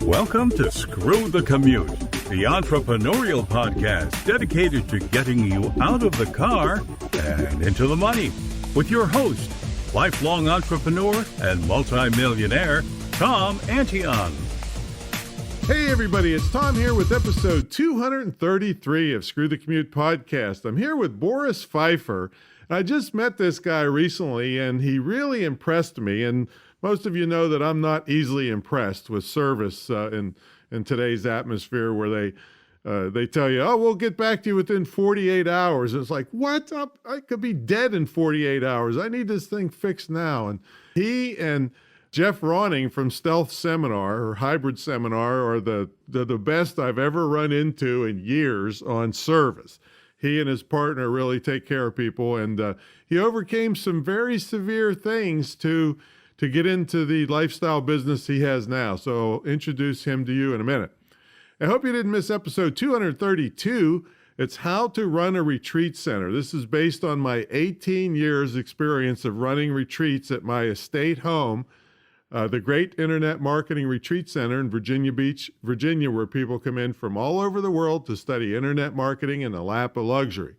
Welcome to Screw the Commute, the entrepreneurial podcast dedicated to getting you out of the car and into the money, with your host, lifelong entrepreneur and multimillionaire, Tom Antion. Hey everybody, it's Tom here with episode 233 of Screw the Commute podcast. I'm here with Boris Pfeiffer. I just met this guy recently and he really impressed me. And most of you know that I'm not easily impressed with service in today's atmosphere where they tell you, oh, we'll get back to you within 48 hours. And it's like, what? I could be dead in 48 hours. I need this thing fixed now. And he and Jeff Ronning from Stealth Seminar or Hybrid Seminar are the best I've ever run into in years on service. He and his partner really take care of people. And he overcame some very severe things to get into the lifestyle business he has now. So I'll introduce him to you in a minute. I hope you didn't miss episode 232. It's how to run a retreat center. This is based on my 18 years experience of running retreats at my estate home, the Great Internet Marketing Retreat Center in Virginia Beach, Virginia, where people come in from all over the world to study internet marketing in a lap of luxury.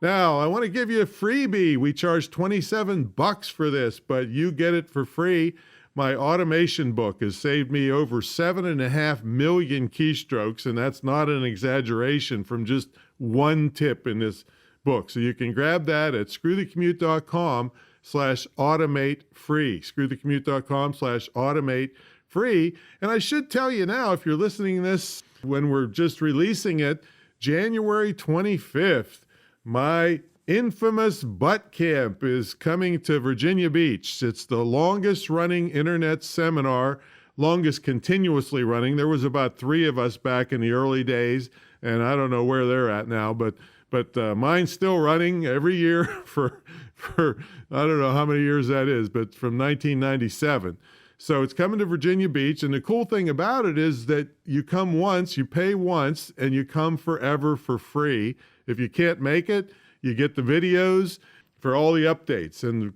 Now, I want to give you a freebie. We charge $27 for this, but you get it for free. My automation book has saved me over 7.5 million keystrokes, and that's not an exaggeration from just one tip in this book. So you can grab that at screwthecommute.com/automate free, screwthecommute.com/automate free. And I should tell you now, if you're listening to this when we're just releasing it, January 25th, my infamous butt camp is coming to Virginia Beach. It's the longest running internet seminar, longest continuously running. There was about 3 of us back in the early days, and I don't know where they're at now, but mine's still running every year for I don't know how many years that is, but from 1997. So it's coming to Virginia Beach, and the cool thing about it is that you come once, you pay once, and you come forever for free. If you can't make it, you get the videos for all the updates. And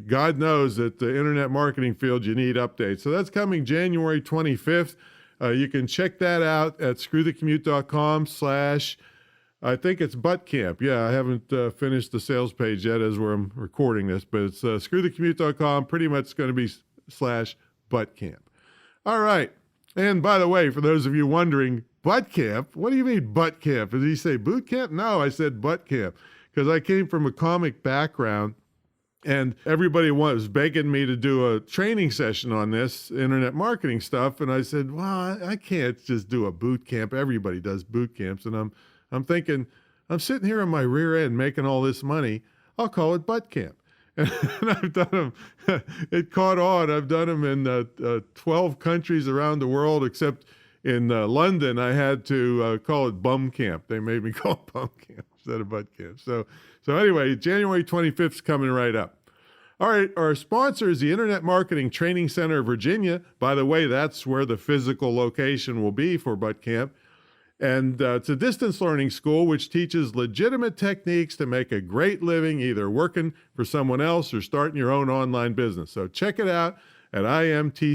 God knows that the internet marketing field, you need updates. So that's coming January 25th. You can check that out at screwthecommute.com/ I think it's butt camp. Yeah, I haven't finished the sales page yet as where I'm recording this, but it's screwthecommute.com. Pretty much going to be /butt camp. All right. And by the way, for those of you wondering, butt camp? What do you mean butt camp? Did he say boot camp? No, I said butt camp because I came from a comic background and everybody was begging me to do a training session on this internet marketing stuff. And I said, well, I can't just do a boot camp. Everybody does boot camps. And I'm thinking, I'm sitting here on my rear end making all this money. I'll call it butt camp. And I've done them. It caught on. I've done them in 12 countries around the world, except in London, I had to call it bum camp. They made me call it bum camp instead of butt camp. So anyway, January 25th is coming right up. All right, our sponsor is the Internet Marketing Training Center of Virginia. By the way, that's where the physical location will be for butt camp. And it's a distance learning school which teaches legitimate techniques to make a great living, either working for someone else or starting your own online business. So check it out at imtcva.org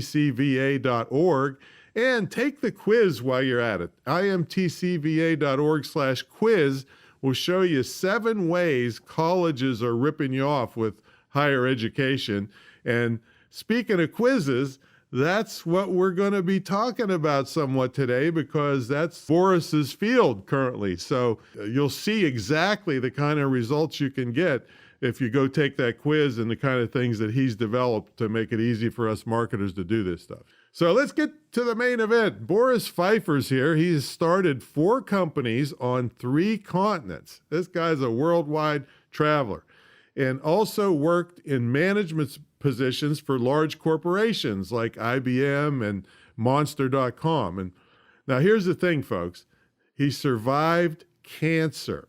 and take the quiz while you're at it. imtcva.org/quiz will show you 7 ways colleges are ripping you off with higher education. And speaking of quizzes, that's what we're going to be talking about somewhat today because that's Boris's field currently. So you'll see exactly the kind of results you can get if you go take that quiz and the kind of things that he's developed to make it easy for us marketers to do this stuff. So let's get to the main event. Boris Pfeiffer's here. He's started 4 companies on 3 continents. This guy's a worldwide traveler and also worked in management positions for large corporations like IBM and Monster.com. And now here's the thing, folks. He survived cancer.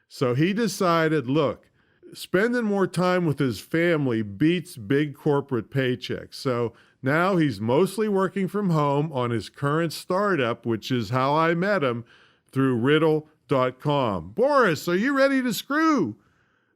So he decided, look, spending more time with his family beats big corporate paychecks. So now he's mostly working from home on his current startup, which is how I met him, through riddle.com. Boris, are you ready to screw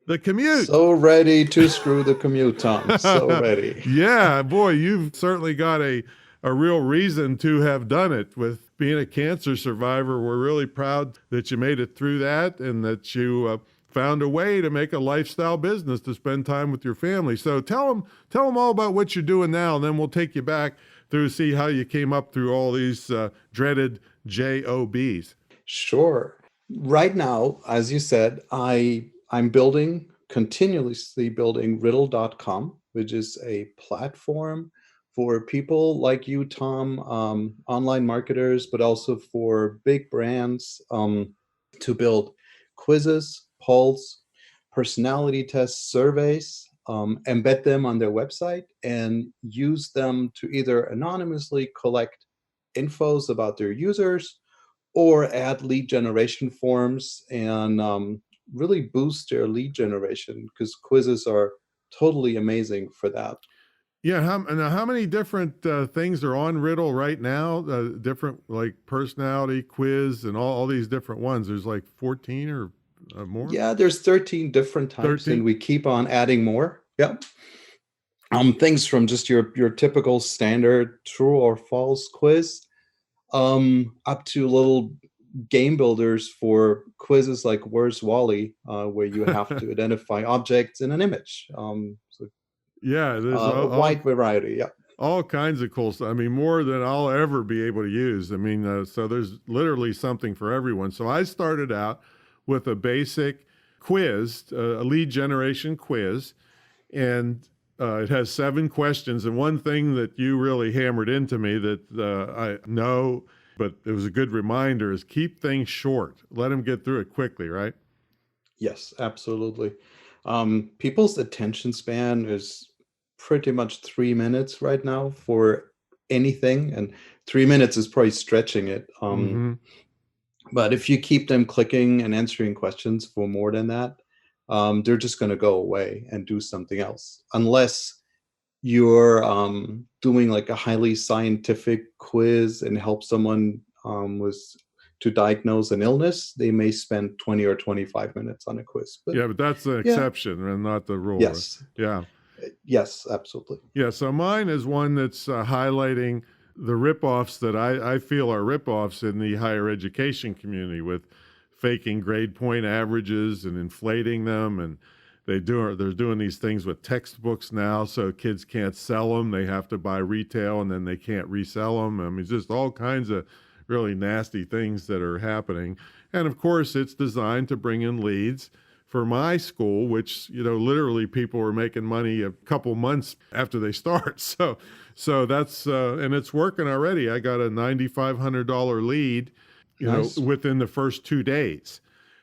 the commute? So ready to screw the commute, Tom. So ready. Yeah, boy, you've certainly got a a real reason to have done it. With being a cancer survivor, we're really proud that you made it through that and that you found a way to make a lifestyle business to spend time with your family. So tell them all about what you're doing now, and then we'll take you back through, see how you came up through all these dreaded JOBs. Sure. Right now, as you said, I'm continuously building riddle.com, which is a platform for people like you, Tom, online marketers, but also for big brands to build quizzes, polls, personality tests, surveys, embed them on their website, and use them to either anonymously collect infos about their users or add lead generation forms and really boost their lead generation, because quizzes are totally amazing for that. Yeah, how many different things are on Riddle right now? Different, like personality quiz and all these different ones. There's like 14 or more? Yeah, there's 13 different types, 13? and we keep on adding more. Yeah. Things from just your typical standard true or false quiz, up to little game builders for quizzes like Where's Wally, where you have to identify objects in an image. Yeah, there's A wide variety. Yeah. all kinds of cool stuff. I mean, more than I'll ever be able to use. I mean, so there's literally something for everyone. So I started out with a basic quiz, a lead generation quiz, and it has 7 questions. And one thing that you really hammered into me that I know, but it was a good reminder, is keep things short. Let them get through it quickly, right? Yes, absolutely. People's attention span is pretty much 3 minutes right now for anything, and 3 minutes is probably stretching it. But if you keep them clicking and answering questions for more than that, they're just going to go away and do something else. Unless you're doing like a highly scientific quiz and help someone to diagnose an illness, they may spend 20 or 25 minutes on a quiz. But that's the exception and not the rule. Yes. Yeah. Yes, absolutely. Yeah, so mine is one that's highlighting the ripoffs that I feel are ripoffs in the higher education community, with faking grade point averages and inflating them, and they're doing these things with textbooks now, so kids can't sell them. They have to buy retail, and then they can't resell them. I mean, just all kinds of really nasty things that are happening. And of course, it's designed to bring in leads for my school, which, literally people are making money a couple months after they start. So that's, and it's working already. I got a $9,500 lead, Nice. within the first 2 days.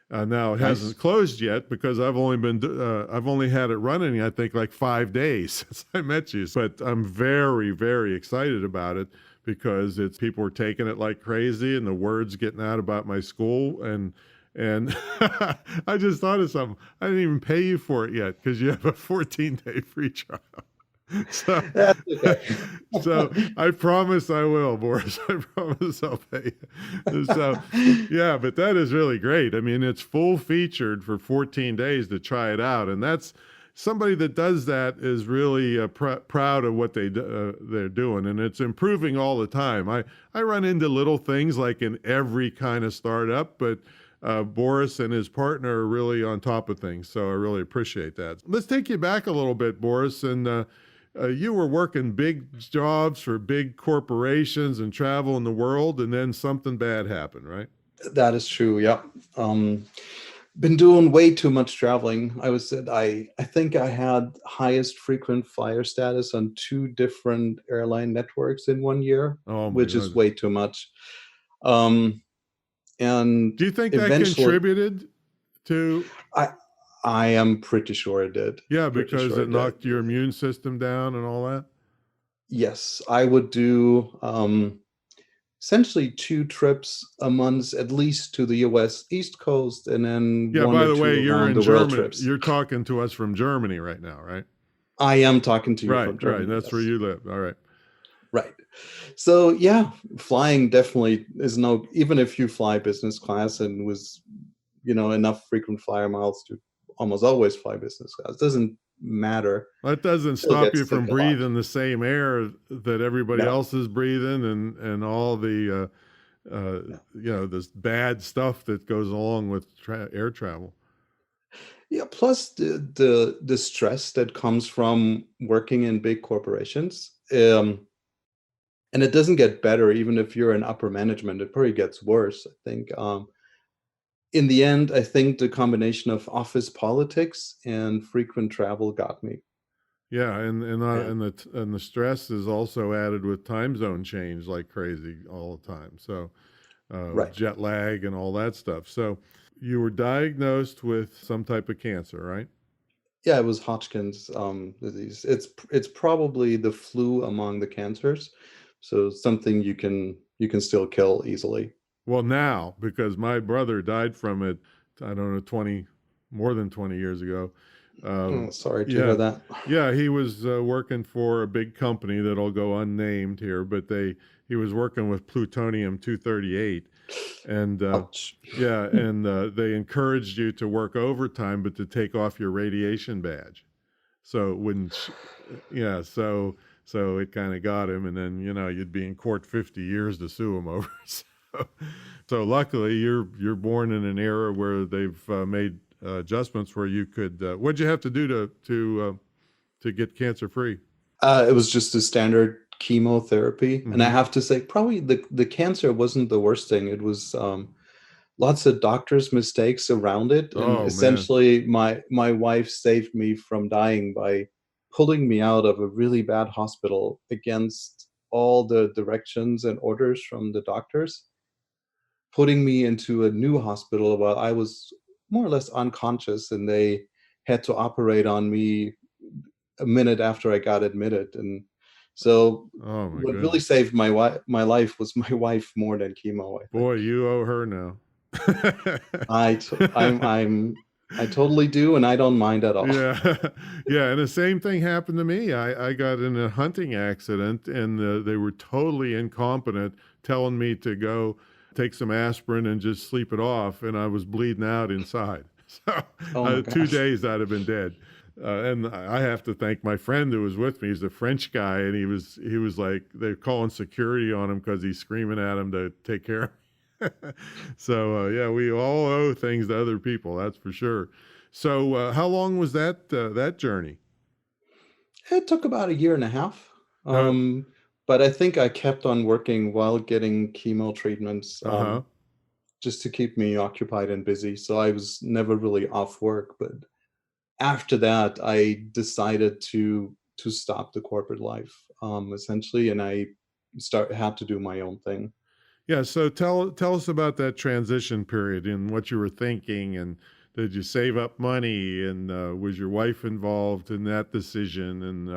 Now it hasn't closed yet because I've only had it running, I think, like 5 days since I met you. But I'm very, very excited about it because people are taking it like crazy, and the word's getting out about my school. And I just thought of something. I didn't even pay you for it yet because you have a 14-day free trial. So, That's okay. So I promise I will, Boris. I promise I'll pay you. So, yeah, but that is really great. I mean, it's full featured for 14 days to try it out. And that's somebody that does that is really proud of what they're doing. And it's improving all the time. I run into little things like in every kind of startup, but Boris and his partner are really on top of things. So I really appreciate that. Let's take you back a little bit, Boris. And you were working big jobs for big corporations and traveling the world, and then something bad happened, right? That is true. Yeah. Been doing way too much traveling. I think I had highest frequent flyer status on 2 different airline networks in 1 year, which is way too much. And do you think that contributed to? I am pretty sure it did. Yeah, because it knocked your immune system down and all that? Yes, I would do essentially 2 trips a month, at least to the U.S. East Coast, and then one by or the 2 way, you're in the world Germany. trips. You're talking to us from Germany right now, right? I am talking to you from Germany. Right. That's where you live. All right. Right. So yeah, flying definitely is even if you fly business class and was, enough frequent flyer miles to almost always fly business class, doesn't matter That doesn't still stop gets you from thick a lot. breathing the same air that everybody No, else is breathing, and all the no. this bad stuff that goes along with air travel. Yeah, plus the stress that comes from working in big corporations. And it doesn't get better even if you're in upper management. It probably gets worse, I think. In the end, I think the combination of office politics and frequent travel got me. Yeah, and Yeah, the stress is also added with time zone change like crazy all the time. So right. jet lag and all that stuff. So you were diagnosed with some type of cancer, right? Yeah, it was Hodgkin's disease. It's probably the flu among the cancers, so something you can still kill easily. Well, now, because my brother died from it, I don't know, more than 20 years ago. Oh, sorry to hear Yeah. that. Yeah, he was working for a big company that'll go unnamed here, but he was working with plutonium 238, and Ouch. yeah, and they encouraged you to work overtime, but to take off your radiation badge, so it wouldn't. Yeah, so it kind of got him, and then you'd be in court 50 years to sue him over. So, so luckily you're born in an era where they've made adjustments where you could. What'd you have to do to get cancer free? It was just a standard chemotherapy, and I Hmm. have to say, probably the cancer wasn't the worst thing. It was lots of doctors' mistakes around it, and Oh man. essentially, my wife saved me from dying by pulling me out of a really bad hospital against all the directions and orders from the doctors, putting me into a new hospital while I was more or less unconscious, and they had to operate on me a minute after I got admitted. And so Oh my what really goodness. saved my life was my wife more than chemo, I think. Boy, you owe her now. I totally do, and I don't mind at all. Yeah, yeah, and the same thing happened to me. I got in a hunting accident, and they were totally incompetent, telling me to go take some aspirin and just sleep it off, and I was bleeding out inside. So Oh my 2 days I'd have been dead. And I have to thank my friend who was with me. He's a French guy, and he was like they're calling security on him because he's screaming at him to take care of me. So yeah, we all owe things to other people. That's for sure. So how long was that journey? It took about a year and a half. Uh But I think I kept on working while getting chemo treatments, huh. just to keep me occupied and busy. So I was never really off work. But after that, I decided to stop the corporate life, essentially, and I had to do my own thing. Yeah. So tell us about that transition period and what you were thinking, and did you save up money, and was your wife involved in that decision, and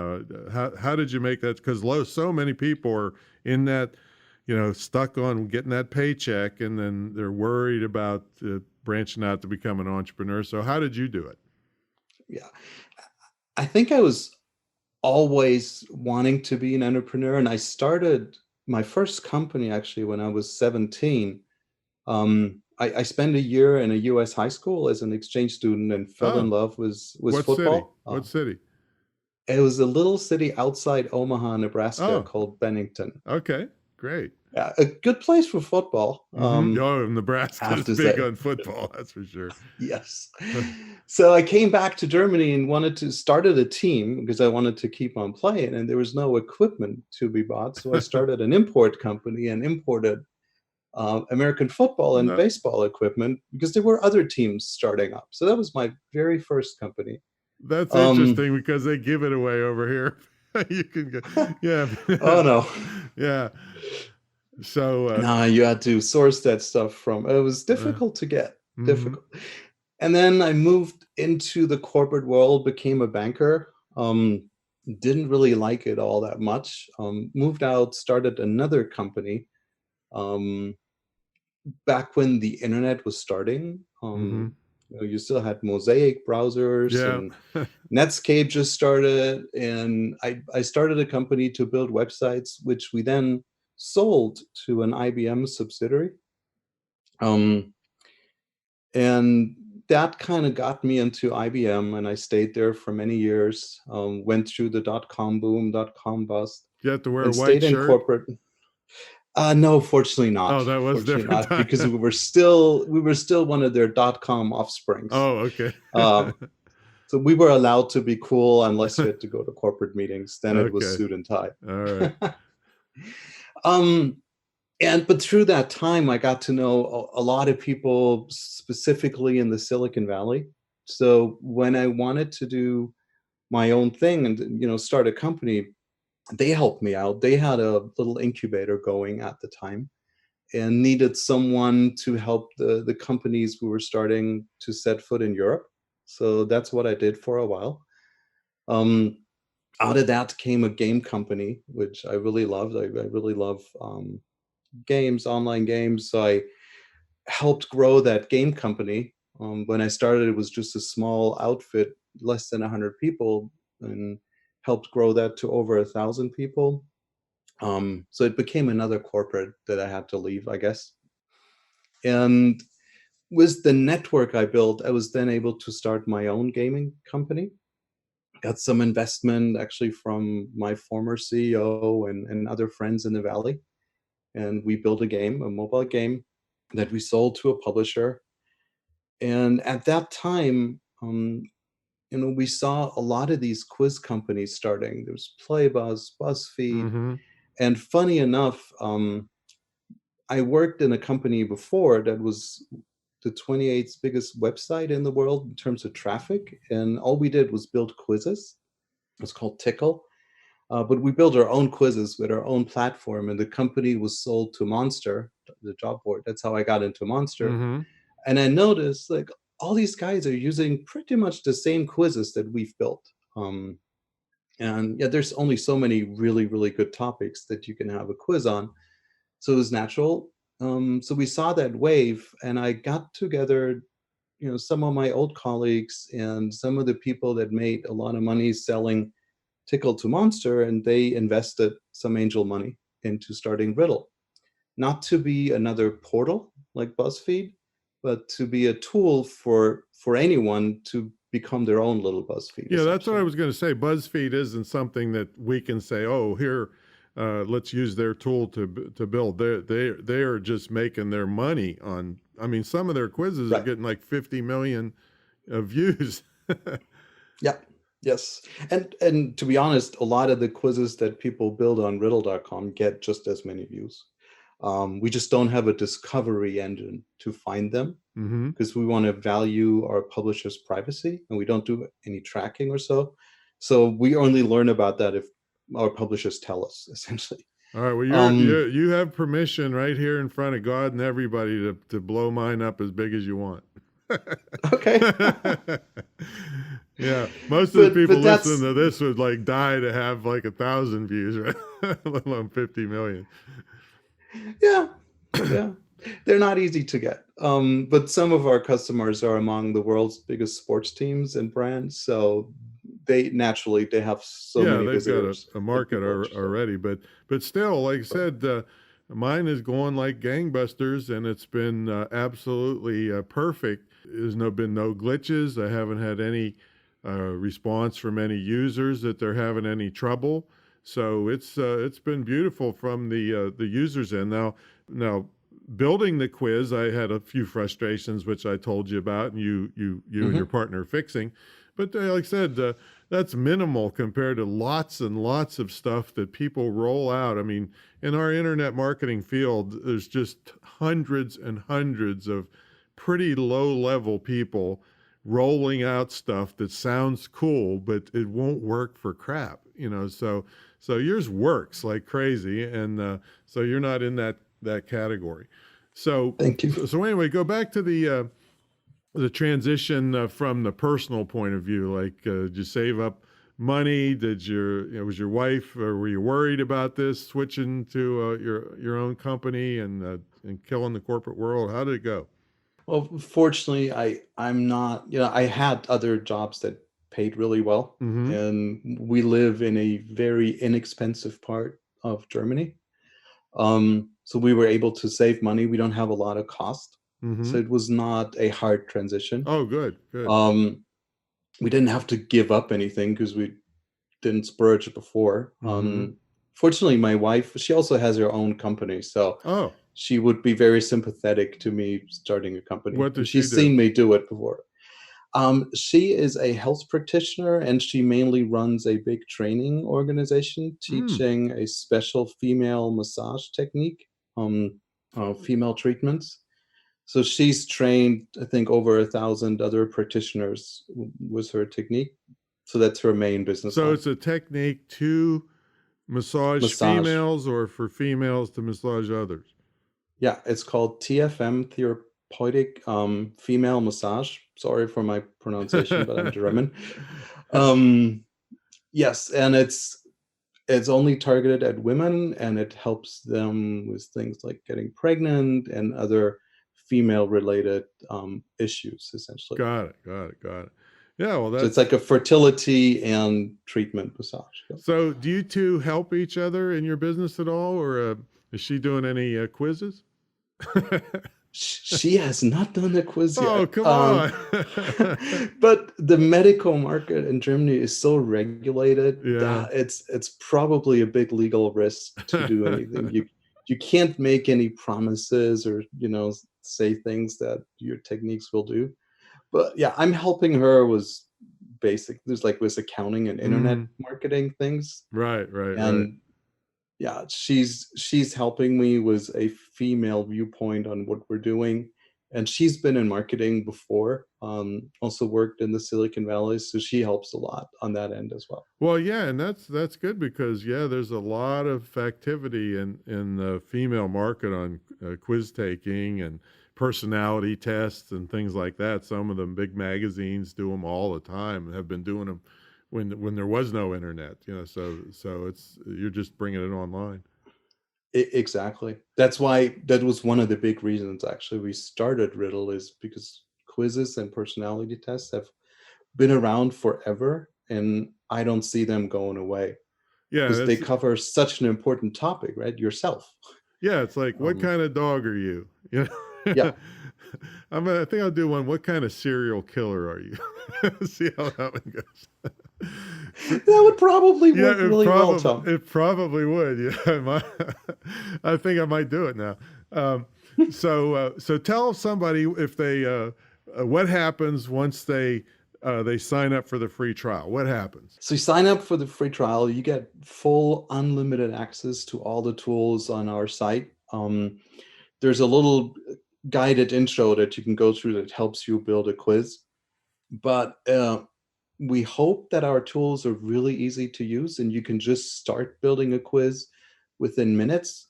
how did you make that? Because so many people are in that, stuck on getting that paycheck, and then they're worried about branching out to become an entrepreneur. So how did you do it? Yeah. I think I was always wanting to be an entrepreneur, and I started my first company actually when I was 17. I spent a year in a US high school as an exchange student and fell in Oh, love with what city? football. What city? It was a little city outside Omaha, Nebraska Oh, called Bennington. okay, great. Yeah, a good place for football, Oh, I have Nebraska's to big say. on football, that's for sure. Yes. So I came back to Germany and wanted to started a team because I wanted to keep on playing, and there was no equipment to be bought. So I started an import company and imported American football and No, baseball equipment because there were other teams starting up. So that was my very first company. that's Um, interesting because they give it away over here. You can go, yeah, oh no. yeah. So, No, you had to source that stuff from. It was difficult to get, mhm. difficult. And then I moved into the corporate world, became a banker. Didn't really like it all that much. Moved out, started another company. Um, Back when the internet was starting, Mhm. you still had Mosaic browsers, Yeah. and Netscape just started. And I started a company to build websites, which we then sold to an IBM subsidiary. Um, and that kind of got me into IBM, and I stayed there for many years. Went through the dot-com boom, dot-com bust, You have to wear a and white stayed in shirt. corporate. No, fortunately not. Oh, that was Fortunately different not, time. because we were still one of their dot-com offsprings. Oh, okay. So we were allowed to be cool unless you had to go to corporate meetings. Then it was Okay. suit and tie. All right. But through that time, I got to know a lot of people, specifically in the Silicon Valley. So when I wanted to do my own thing and start a company, they helped me out. They had a little incubator going at the time and needed someone to help the companies we were starting to set foot in Europe. So that's what I did for a while. Out of that came a game company, which I really loved. I really love games, online games. So I helped grow that game company. When I started, it was just a small outfit, less than 100 people, and helped grow that to over 1,000 people. So it became another corporate that I had to leave, I guess. And with the network I built, I was then able to start my own gaming company. Got some investment actually from my former CEO and other friends in the Valley. And we built a mobile game that we sold to a publisher. And at that time, we saw a lot of these quiz companies starting. There was Playbuzz, BuzzFeed, Mm-hmm. and funny enough, I worked in a company before that was the 28th biggest website in the world in terms of traffic, and all we did was build quizzes. It's called Tickle. But we built our own quizzes with our own platform, and the company was sold to Monster, the job board. That's how I got into Monster. Mm-hmm. And I noticed like all these guys are using pretty much the same quizzes that we've built. And yeah, there's only so many really, really good topics that you can have a quiz on. So it was natural. So we saw that wave, and I got together, some of my old colleagues and some of the people that made a lot of money selling Tickle to Monster, and they invested some angel money into starting Riddle. Not to be another portal like BuzzFeed, but to be a tool for anyone to become their own little BuzzFeed. Yeah, that's what I was going to say. BuzzFeed isn't something that we can say, "Oh, here, let's use their tool to build." They are just making their money on. I mean, some of their quizzes are getting like 50 million views. Yeah. Yes. And to be honest, a lot of the quizzes that people build on riddle.com get just as many views. We just don't have a discovery engine to find them, because we want to value our publishers' privacy, and we don't do any tracking or so. So we only learn about that if our publishers tell us, essentially. All right. Well, you have permission right here in front of God and everybody to blow mine up as big as you want. Okay. Yeah, most of the people listening to this would like die to have like 1,000 views, right? Let alone 50 million. Yeah. They're not easy to get. But some of our customers are among the world's biggest sports teams and brands, so they have so many visitors. They've got a market already, but still, like I said, mine is going like gangbusters, and it's been absolutely perfect. There's been no glitches. I haven't had any response from any users that they're having any trouble. So it's been beautiful from the users end. Now building the quiz, I had a few frustrations, which I told you about, and you and your partner are fixing. But like I said, that's minimal compared to lots and lots of stuff that people roll out. I mean, in our internet marketing field, there's just hundreds and hundreds of pretty low-level people rolling out stuff that sounds cool, but it won't work for crap, So yours works like crazy, and so you're not in that category. So thank you. So anyway, go back to the transition from the personal point of view. Like, did you save up money? Did was your wife, or were you worried about this switching to your own company and killing the corporate world? How did it go? Well, fortunately, I'm not. I had other jobs that paid really well, and we live in a very inexpensive part of Germany. So we were able to save money. We don't have a lot of cost. Mm-hmm. So it was not a hard transition. Oh, good, good. We didn't have to give up anything because we didn't splurge before. Mm-hmm. Fortunately, my wife, she also has her own company, so Oh, she would be very sympathetic to me starting a company what does because she she's do? seen me do it before. She is a health practitioner, and she mainly runs a big training organization Mm. teaching a special female massage technique, female treatments. So she's trained, I think, over 1,000 other practitioners with her technique. So that's her main business So line. it's a technique to massage Massage. females or for females to massage others? Yeah, it's called TFM, therapeutic female massage. Sorry for my pronunciation, but I'm German. Um, yes, and it's only targeted at women, and it helps them with things like getting pregnant and other female related issues, essentially. Got it, got it, got it. Yeah, well, So it's that's like a fertility and treatment massage. Yeah. so. Do you two help each other in your business at all, or is she doing any quizzes? She has not done a quiz Oh, yet. come on. But the medical market in Germany is so regulated Yeah. that it's probably a big legal risk to do anything. You can't make any promises or say things that your techniques will do. But yeah, I'm helping her with there's like with accounting and internet Mm, marketing things. right, right, right. And yeah, she's helping me with a female viewpoint on what we're doing, and she's been in marketing before, also worked in the Silicon Valley, so she helps a lot on that end as well. Well, yeah, and that's good because yeah, there's a lot of activity in the female market on quiz taking and personality tests and things like that. Some of them big magazines do them all the time and have been doing them when there was no internet. So it's you're just bringing it online. Exactly, that's why that was one of the big reasons actually we started Riddle, is because quizzes and personality tests have been around forever, and I don't see them going away Yeah, because they that's cover such an important topic, right? Yourself. yeah. It's like, what um, kind of dog are you? yeah. I think I'll do one. What kind of serial killer are you? See how that one goes. That would probably Yeah, work really well, Tom. it probably would. Yeah, I think I might do it now. So tell somebody if they what happens once they sign up for the free trial. What happens? So you sign up for the free trial, you get full unlimited access to all the tools on our site. There's a little guided intro that you can go through that helps you build a quiz. But we hope that our tools are really easy to use and you can just start building a quiz within minutes.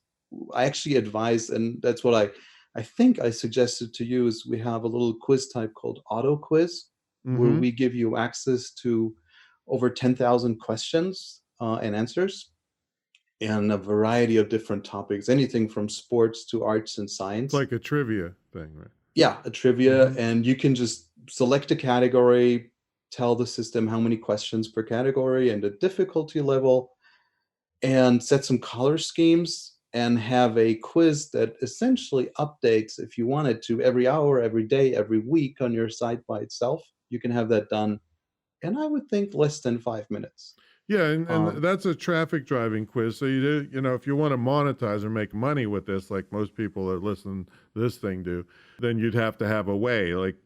I actually advise, and that's what I think I suggested to you, is we have a little quiz type called auto quiz, where Mm-hmm. we give you access to over 10,000 questions and answers and a variety of different topics, anything from sports to arts and It's science. like a trivia thing, right? Yeah, a trivia, Mm-hmm. and you can just select a category, tell the system how many questions per category and the difficulty level, and set some color schemes and have a quiz that essentially updates, if you wanted to, every hour, every day, every week on your site by itself. You can have that done, and I would think less than 5 minutes. Yeah, and Um, that's a traffic driving quiz. So if you want to monetize or make money with this, like most people that listen to this thing do, then you'd have to have a way, like,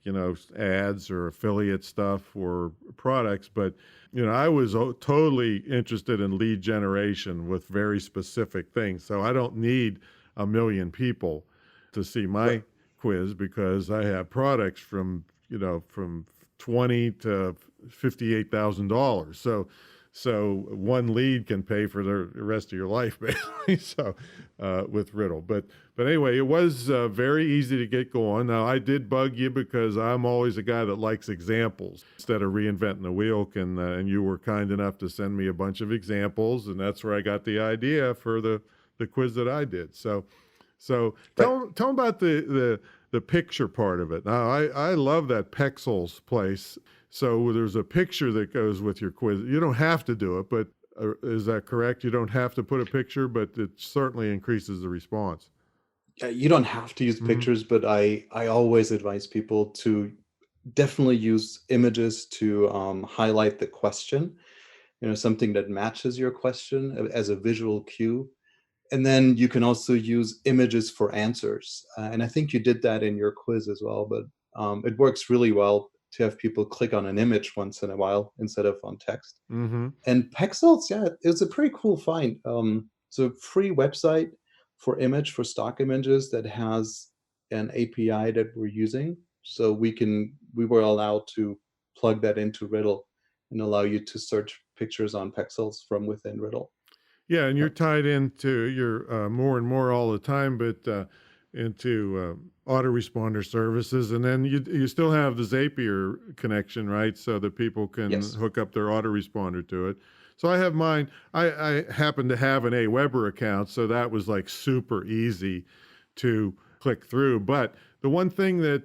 ads or affiliate stuff or products. But, I was totally interested in lead generation with very specific things. So I don't need a million people to see right. my quiz because I have products from 20 to $58,000. So one lead can pay for the rest of your life, basically. So with Riddle, but anyway, it was very easy to get going. Now I did bug you because I'm always a guy that likes examples instead of reinventing the wheel. And you were kind enough to send me a bunch of examples, and that's where I got the idea for the quiz that I did. So Right. tell them about the picture part of it. Now I love that Pexels place. So there's a picture that goes with your quiz. You don't have to do it, but is that correct? You don't have to put a picture, but it certainly increases the response. You don't have to use Mhm. pictures, but I always advise people to definitely use images to highlight the question, something that matches your question as a visual cue. And then you can also use images for answers. And I think you did that in your quiz as well, but it works really well to have people click on an image once in a while instead of on text. Mhm. And Pexels, yeah, it's a pretty cool find. It's a free website for stock images that has an API that we're using. So we were allowed to plug that into Riddle and allow you to search pictures on Pexels from within Riddle. Yeah, and you're Yep. tied into you're more and more all the time, but into autoresponder services, and then you still have the Zapier connection, right? So that people can Yes. hook up their autoresponder to it. So I have mine. I happen to have an Aweber account, so that was like super easy to click through. But the one thing that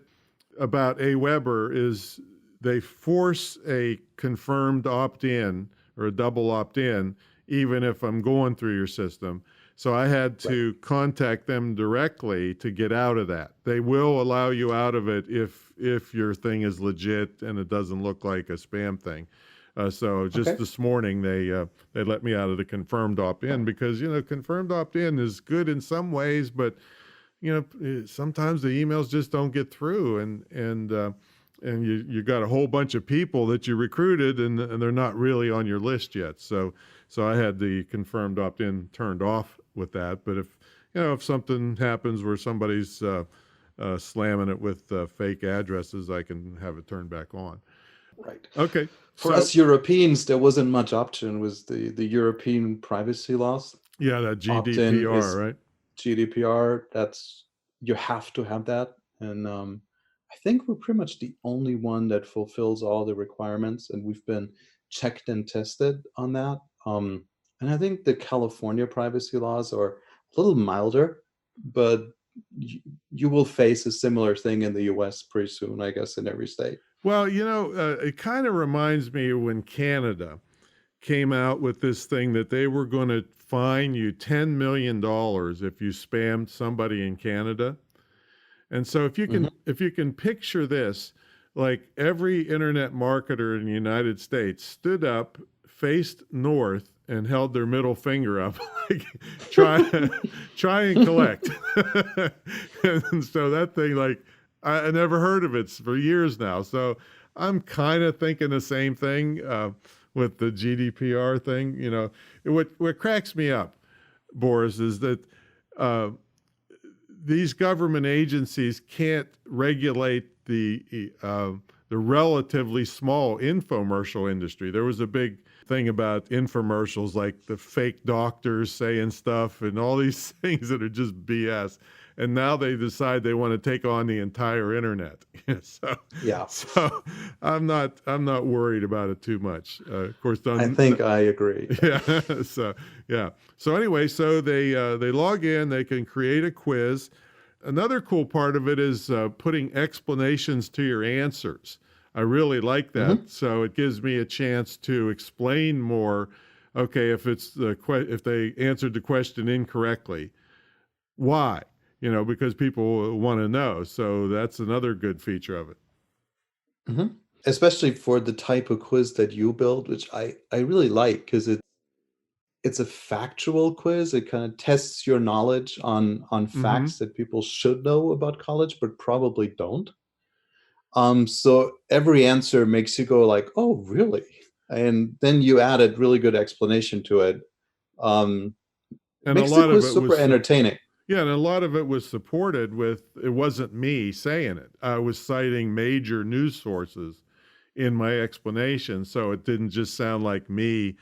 about Aweber is they force a confirmed opt-in or a double opt-in, even if I'm going through your system. So I had Right. to contact them directly to get out of that. They will allow you out of it if your thing is legit and it doesn't look like a spam thing. So just Okay. this morning they let me out of the confirmed opt-in because confirmed opt-in is good in some ways, but sometimes the emails just don't get through, and you got a whole bunch of people that you recruited, and they're not really on your list yet. So I had the confirmed opt-in turned off with that. But if something happens where somebody's slamming it with fake addresses, I can have it turned back on. Right. Okay, For so us Europeans, there wasn't much option. Was the European privacy laws. yeah, that Opt-in GDPR, is right? GDPR. That's you have to have that, and I think we're pretty much the only one that fulfills all the requirements, and we've been checked and tested on that. And I think the California privacy laws are a little milder, but you, you will face a similar thing in the U.S. pretty soon, I guess, in every state. Well, it kind of reminds me of when Canada came out with this thing that they were going to fine you $10 million if you spammed somebody in Canada. And so Hmm. if you can picture this, like every internet marketer in the United States stood up, faced north, and held their middle finger up, like try try and collect. And so that thing, like I never heard of it for years now. So I'm kind of thinking the same thing with the GDPR thing. What cracks me up, Boris, is that uh, these government agencies can't regulate the relatively small infomercial industry. There was a big thing about infomercials, like the fake doctors saying stuff and all these things that are just BS. And now they decide they want to take on the entire internet. so, Yeah, so I'm not worried about it too much. Of course, I think I agree. yeah. So yeah. So anyway, so they log in. They can create a quiz. Another cool part of it is putting explanations to your answers. I really like that. Hmm. So it gives me a chance to explain more. Okay, if they answered the question incorrectly, why? Because people want to know. So that's another good feature of it. Hmm. Especially for the type of quiz that you build, which I really like because it's a factual quiz. It kind of tests your knowledge on Mm-hmm. facts that people should know about college, but probably don't. So every answer makes you go like, "Oh, really?" And then you added really good explanation to it. Um, And a Makes the lot of quiz it super was entertaining. Yeah, and a lot of it was supported with, it wasn't me saying it. I was citing major news sources in my explanation. So it didn't just sound like me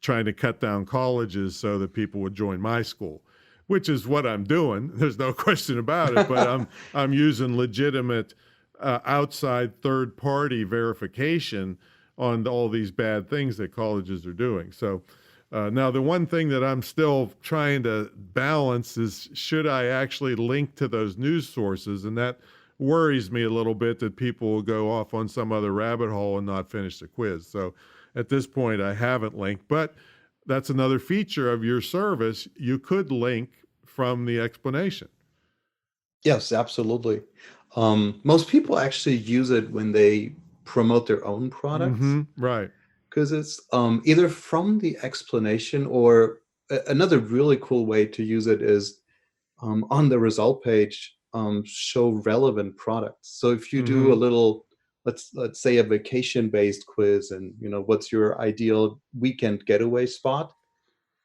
trying to cut down colleges so that people would join my school, which is what I'm doing. There's no question about it, but I'm using legitimate outside third party verification on all these bad things that colleges are doing. So now, the one thing that I'm still trying to balance is, should I actually link to those news sources? And that worries me a little bit, that people will go off on some other rabbit hole and not finish the quiz. So at this point, I haven't linked, but that's another feature of your service. You could link from the explanation. Yes, absolutely. Most people actually use it when they promote their own products Right. because it's either from the explanation or another really cool way to use it is on the result page, show relevant products. So if you do a little, let's say a vacation based quiz, and what's your ideal weekend getaway spot?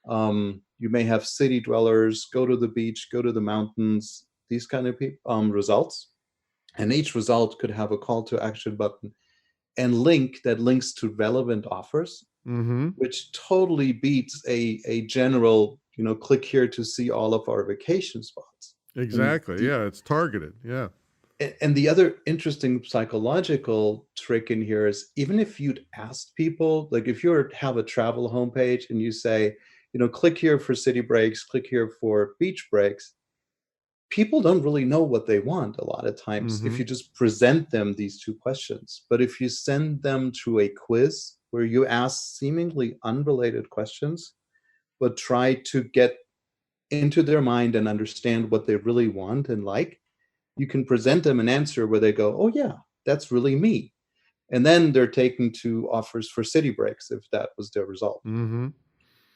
You may have city dwellers, go to the beach, go to the mountains, these kind of results. And each result could have a call to action button and link that links to relevant offers, Mm-hmm. which totally beats a general, click here to see all of our vacation spots. And Exactly. the Yeah, it's targeted. Yeah. and the other interesting psychological trick in here is, even if you'd asked people, like if you have a travel homepage and you say, click here for city breaks, click here for beach breaks, people don't really know what they want a lot of times if Mm-hmm. you just present them these two questions. But if you send them through a quiz where you ask seemingly unrelated questions, but try to get into their mind and understand what they really want and like, you can present them an answer where they go, oh yeah, that's really me. And then they're taken to offers for city breaks if that was their result. Mm-hmm.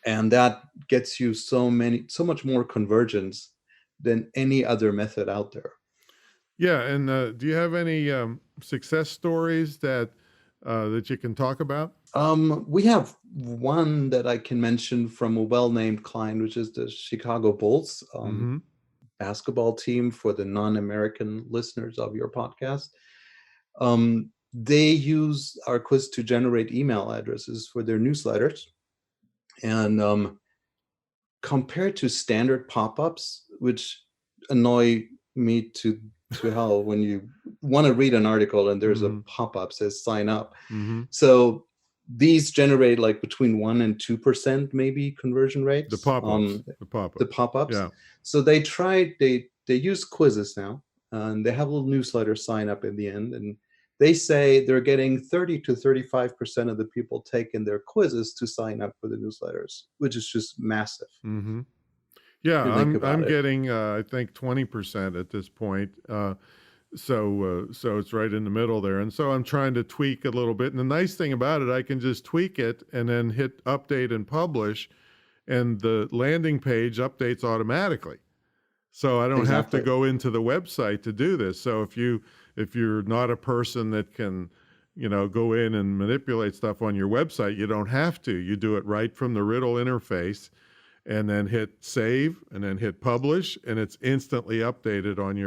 And that gets you so much more convergence than any other method out there. Yeah. And do you have any success stories that you can talk about? We have one that I can mention from a well-named client, which is the Chicago Bulls Mm-hmm. basketball team, for the non-American listeners of your podcast. They use our quiz to generate email addresses for their newsletters. And compared to standard pop-ups, which annoy me to hell when you want to read an article and there's a Mm-hmm. pop-up says sign up. Mm-hmm. So these generate like between 1% and 2% maybe conversion The rates. pop-ups. The The pop-ups. pop-ups. Yeah. So they use quizzes now, and they have a little newsletter sign up in the end, and they say they're getting 30 to 35% of the people taking their quizzes to sign up for the newsletters, which is just massive Mm-hmm. if Yeah, you think about I'm it. getting I think 20% at this point. So it's right in the middle there, and so I'm trying to tweak a little bit. And the nice thing about it, I can just tweak it and then hit update and publish, and the landing page updates automatically. So I don't have to Exactly. go into the website to do this. So if you're not a person that can, go in and manipulate stuff on your website, you don't have to. You do it right from the Riddle interface, and then hit save and then hit publish, and it's instantly updated on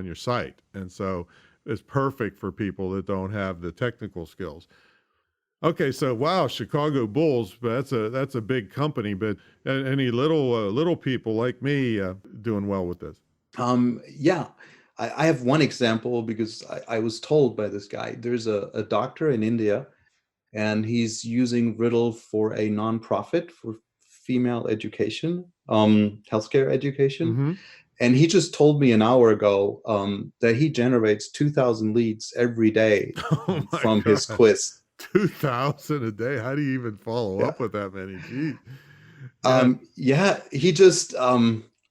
your site. And so it's perfect for people that don't have the technical skills. Okay, so wow, Chicago Bulls, but that's a big company. But any little people like me doing well with this? Yeah, I have one example because I was told by this guy. There's a doctor in India, and he's using Riddle for a nonprofit for female education, healthcare education. Mm-hmm. And he just told me an hour ago that he generates 2,000 leads every day Oh my from his God, quiz. 2,000 a day. How do you even follow Yeah. up with that many? Geez. Yeah. Yeah, he just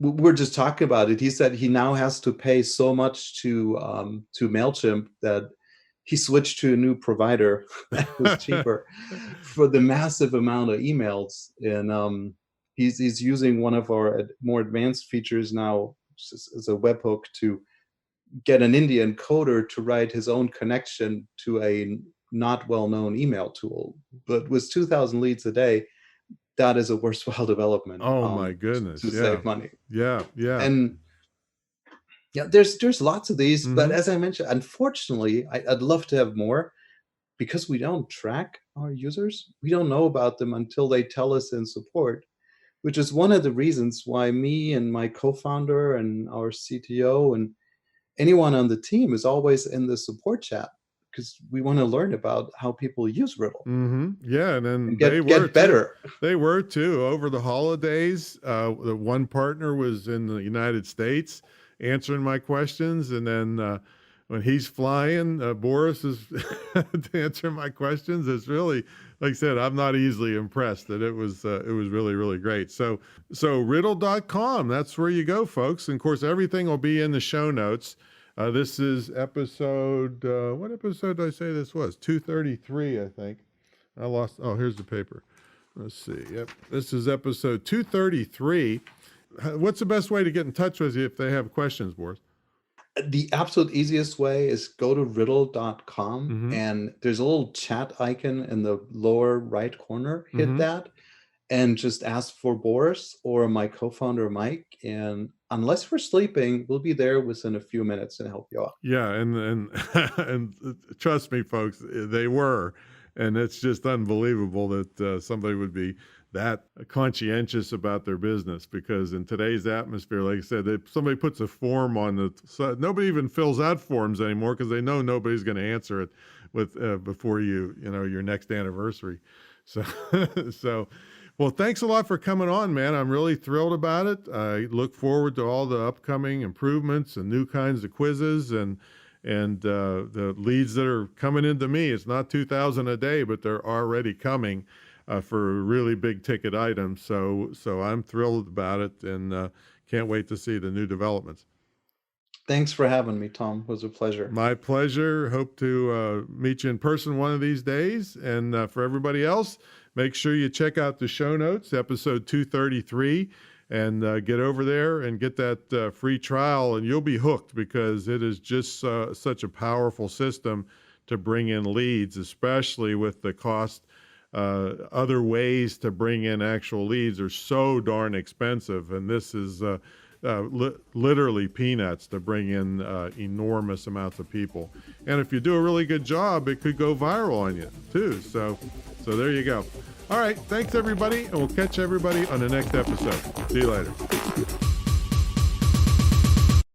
we're just talking about it. He said he now has to pay so much to MailChimp that he switched to a new provider that was cheaper for the massive amount of emails. And he's using one of our more advanced features now as a webhook to get an Indian coder to write his own connection to a not well-known email tool. But with 2,000 leads a day, that is a worthwhile development Oh my goodness. to Yeah. save money. Yeah. Yeah. And yeah, there's lots of these, but Mm-hmm. as I mentioned, unfortunately, I'd love to have more, because we don't track our users. We don't know about them until they tell us in support, which is one of the reasons why me and my co-founder and our CTO and anyone on the team is always in the support chat, because we want to learn about how people use Riddle Mm-hmm. Yeah, and and then they were get too. better. They were too over the holidays. The one partner was in the United States answering my questions, and then when he's flying, Boris is to answer my questions. It's really, like I said, I'm not easily impressed that it was really, really great. So riddle.com, that's where you go, folks. And of course, everything will be in the show notes. This is episode, what episode did I say this was? 233, I think. Here's the paper. Let's see. Yep. This is episode 233. What's the best way to get in touch with you if they have questions, Boris? The absolute easiest way is go to riddle.com and there's a little chat icon in the lower right corner. Hit that and just ask for Boris or my co-founder, Mike. And unless we're sleeping, we'll be there within a few minutes and help you out. Yeah. And trust me, folks, they were. And it's just unbelievable that somebody would be that conscientious about their business, because in today's atmosphere, like I said, if somebody puts a form on the side, nobody even fills out forms anymore because they know nobody's going to answer it before your next anniversary. So, well, thanks a lot for coming on, man. I'm really thrilled about it. I look forward to all the upcoming improvements and new kinds of quizzes and the leads that are coming into me. It's not 2,000 a day, but they're already coming for really big ticket items. So I'm thrilled about it and can't wait to see the new developments. Thanks for having me, Tom. It was a pleasure. My pleasure. Hope to meet you in person one of these days. And for everybody else, make sure you check out the show notes, episode 233. And get over there and get that free trial, and you'll be hooked, because it is just such a powerful system to bring in leads, especially with the cost. Other ways to bring in actual leads are so darn expensive, and this is literally peanuts to bring in enormous amounts of people. And if you do a really good job, it could go viral on you too. So there you go. All right, thanks everybody, and we'll catch everybody on the next episode. See you later.